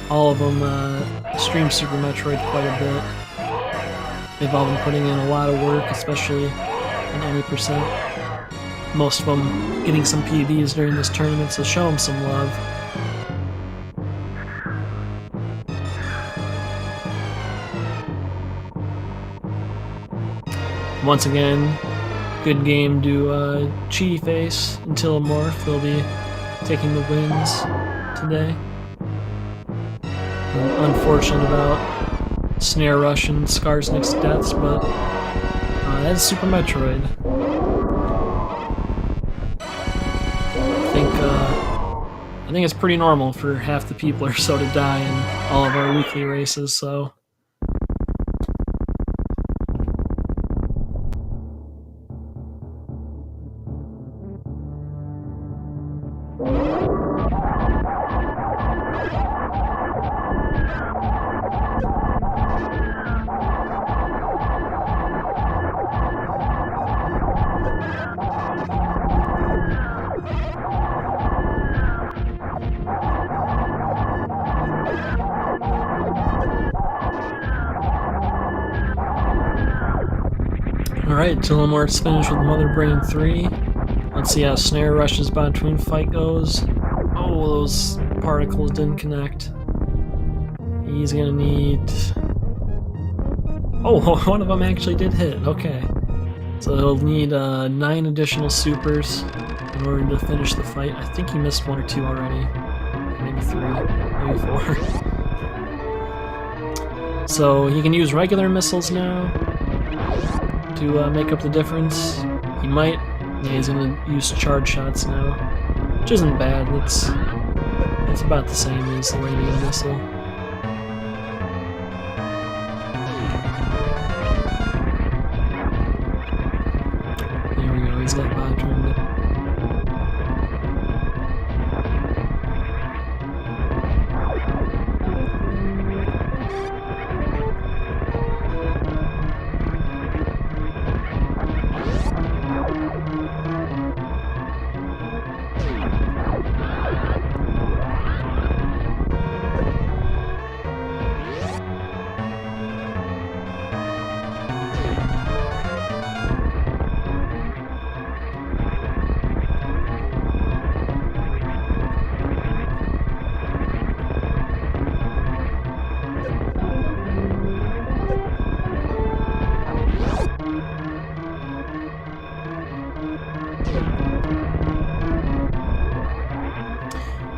All of them stream Super Metroid quite a bit. They've all been putting in a lot of work, especially in any percent. Most of them getting some PBs during this tournament, so show them some love. Once again, good game to Cheatyface and Tilimorf. They'll be taking the wins today. Unfortunate about SnareRush and Skarsnik's deaths, but that's Super Metroid. I think it's pretty normal for half the people or so to die in all of our weekly races, so Alright, Tilimorf's finished with Mother Brain 3. Let's see how SnareRush's Batoon fight goes. Oh, those particles didn't connect. He's gonna need... Oh, one of them actually did hit, okay. So he'll need 9 additional supers in order to finish the fight. I think he missed 1 or 2 already. Maybe 3, maybe 4. So he can use regular missiles now to make up the difference. He might. Yeah, he's gonna use charge shots now, which isn't bad. It's about the same as the radial missile. There we go. He's got bot turned up.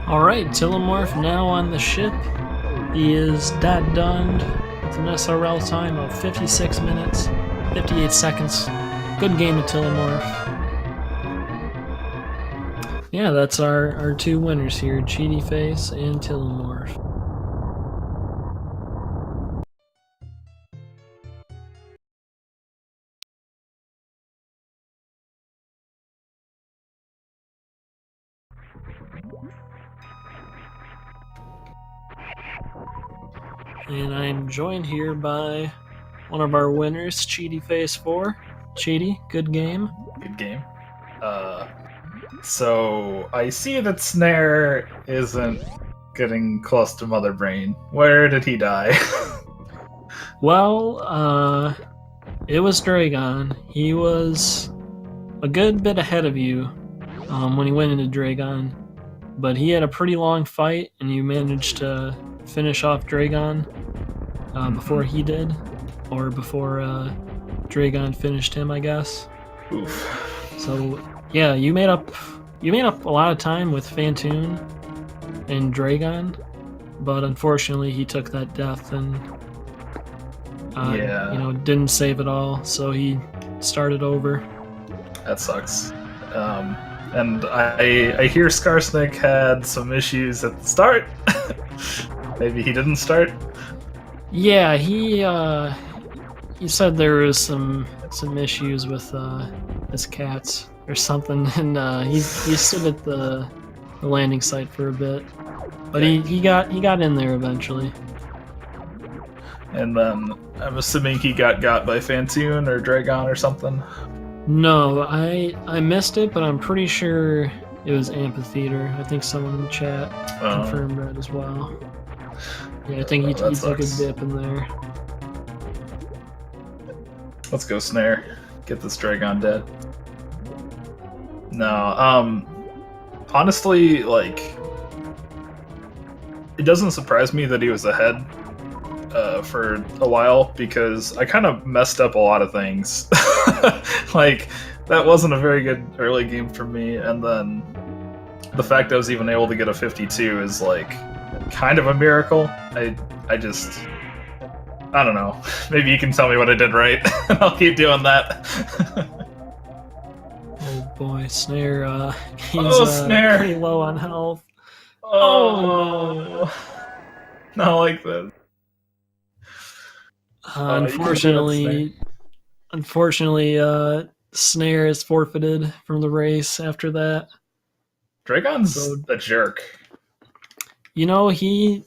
Alright, Tilimorf now on the ship. He is done with an SRL time of 56 minutes, 58 seconds. Good game of Tilimorf. Yeah, that's our 2 winners here, Cheatyface and Tilimorf. And I'm joined here by one of our winners, Cheatyface4. Cheaty, good game. Good game. So I see that Snare isn't getting close to Mother Brain. Where did he die? Well, it was Dragon. He was a good bit ahead of you when he went into Dragon, but he had a pretty long fight, and you managed to finish off Dragon before he did, or before Dragon finished him, I guess. Oof. So yeah, you made up a lot of time with Phantoon and Dragon, but unfortunately he took that death and didn't save it all, so he started over. That sucks. And I hear Skarsnik had some issues at the start. Maybe he didn't start. Yeah, he said there was some issues with his cats or something, and he stood at the landing site for a bit, but he got in there eventually. And then I'm assuming he got by Phantoon or Dragon or something. No, I missed it, but I'm pretty sure it was Amphitheater. I think someone in the chat confirmed that as well. Yeah, I think he took a dip in there. Let's go, Snare. Get this Dragon dead. No, honestly, like, it doesn't surprise me that he was ahead for a while, because I kind of messed up a lot of things. Like, that wasn't a very good early game for me, and then the fact I was even able to get a 52 is, like, kind of a miracle. I don't know. Maybe you can tell me what I did right, and I'll keep doing that. Oh boy, Snare, he's Snare. Pretty low on health. Oh, not like this. Unfortunately, Snare is forfeited from the race after that. Dragon's a jerk. You know, he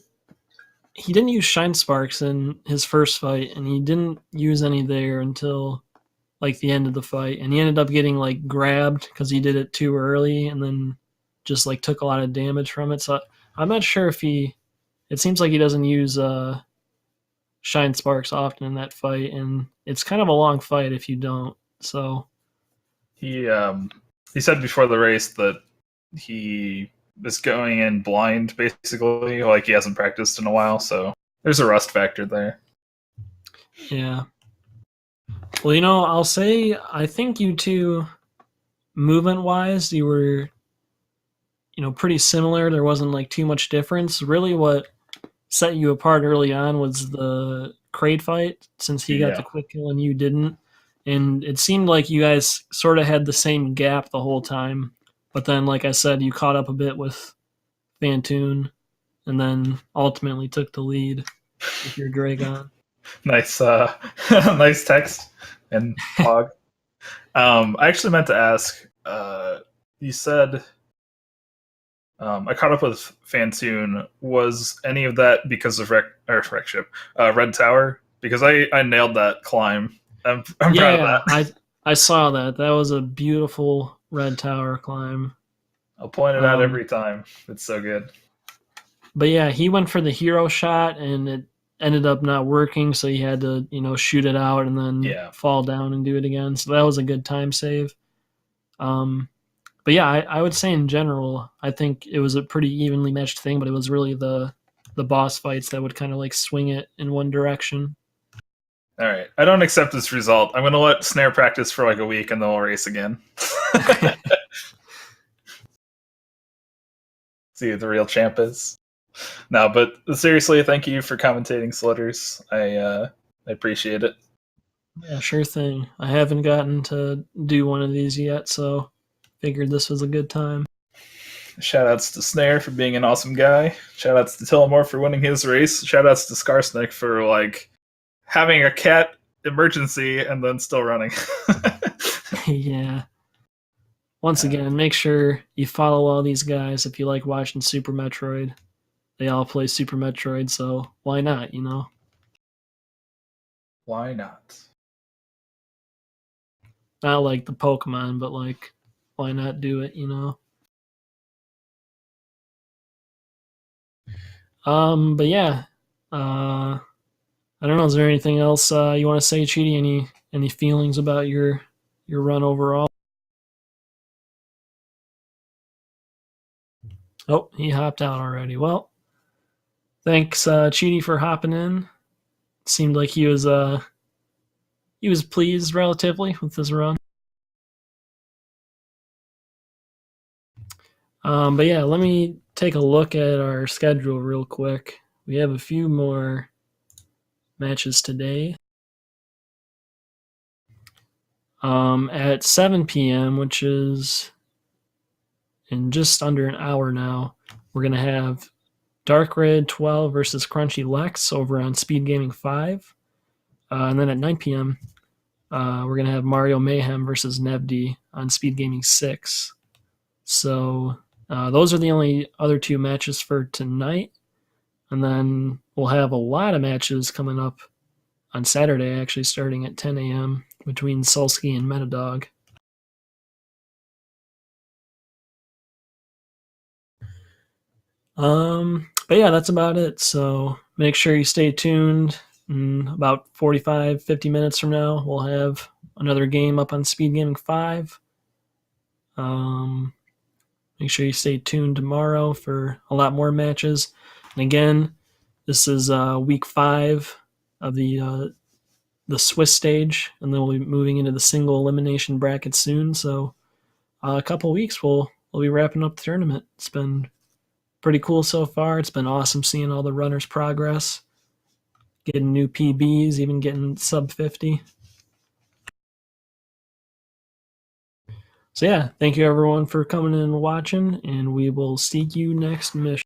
didn't use Shine Sparks in his first fight, and he didn't use any there until like the end of the fight, and he ended up getting like grabbed because he did it too early, and then just like took a lot of damage from it. So I'm not sure if it seems like he doesn't use Shine Sparks often in that fight, and it's kind of a long fight if you don't. So He said before the race that he is going in blind, basically, like he hasn't practiced in a while. So there's a rust factor there. yeah. Well, I'll say I think you two, movement wise, you were pretty similar. There wasn't like too much difference. Really, what set you apart early on was the crate fight, since he got the Yeah, quick kill and you didn't. And it seemed like you guys sort of had the same gap the whole time. But then, like I said, you caught up a bit with Fantoon and then ultimately took the lead with your Dragon. nice, nice text and log. I actually meant to ask. You said I caught up with Fantoon. Was any of that because of Red Tower? Because I nailed that climb. I'm proud of Yeah, that. I saw that. That was a beautiful red tower climb. I'll point it out Um, every time. It's so good. but yeah, he went for the hero shot and it ended up not working, so he had to, shoot it out and then Yeah. fall down and do it again. So that was a good time save. Um, but yeah, I would say in general, I think it was a pretty evenly matched thing, but it was really the boss fights that would kind of like swing it in one direction. All right. I don't accept this result. I'm gonna let Snare practice for like a week and then we'll race again. See who the real champ is. No, but seriously, thank you for commentating Slitters. I appreciate it. Yeah, sure thing. I haven't gotten to do one of these yet, so figured this was a good time. Shoutouts to Snare for being an awesome guy. Shoutouts to Tilimorf for winning his race. Shoutouts to Skarsnik for like having a cat emergency and then still running. Yeah. Once again, make sure you follow all these guys if you like watching Super Metroid. They all play Super Metroid, so why not? Why not? Not like the Pokemon, but like, why not do it? But yeah. I don't know, is there anything else you want to say, Cheaty? Any feelings about your run overall? Oh, he hopped out already. Well, thanks, Cheaty, for hopping in. Seemed like he was pleased relatively with his run. But yeah, let me take a look at our schedule real quick. We have a few more matches today. At 7 p.m., which is in just under an hour now, we're gonna have Dark Red 12 versus Crunchy Lex over on Speed Gaming 5. And then at 9 p.m., we're going to have Mario Mayhem versus Nevd on Speed Gaming 6. So those are the only other two matches for tonight. And then we'll have a lot of matches coming up on Saturday, actually starting at 10 a.m. between Solsky and Metadog. But yeah, that's about it. So make sure you stay tuned. In about 45, 50 minutes from now, we'll have another game up on Speed Gaming 5. Make sure you stay tuned tomorrow for a lot more matches. And again, this is week 5 of the Swiss stage, and then we'll be moving into the single elimination bracket soon. So a couple weeks, we'll be wrapping up the tournament. It's been pretty cool so far. It's been awesome seeing all the runners progress, getting new PBs, even getting sub 50. So yeah, thank you everyone for coming in and watching, and we will see you next mission.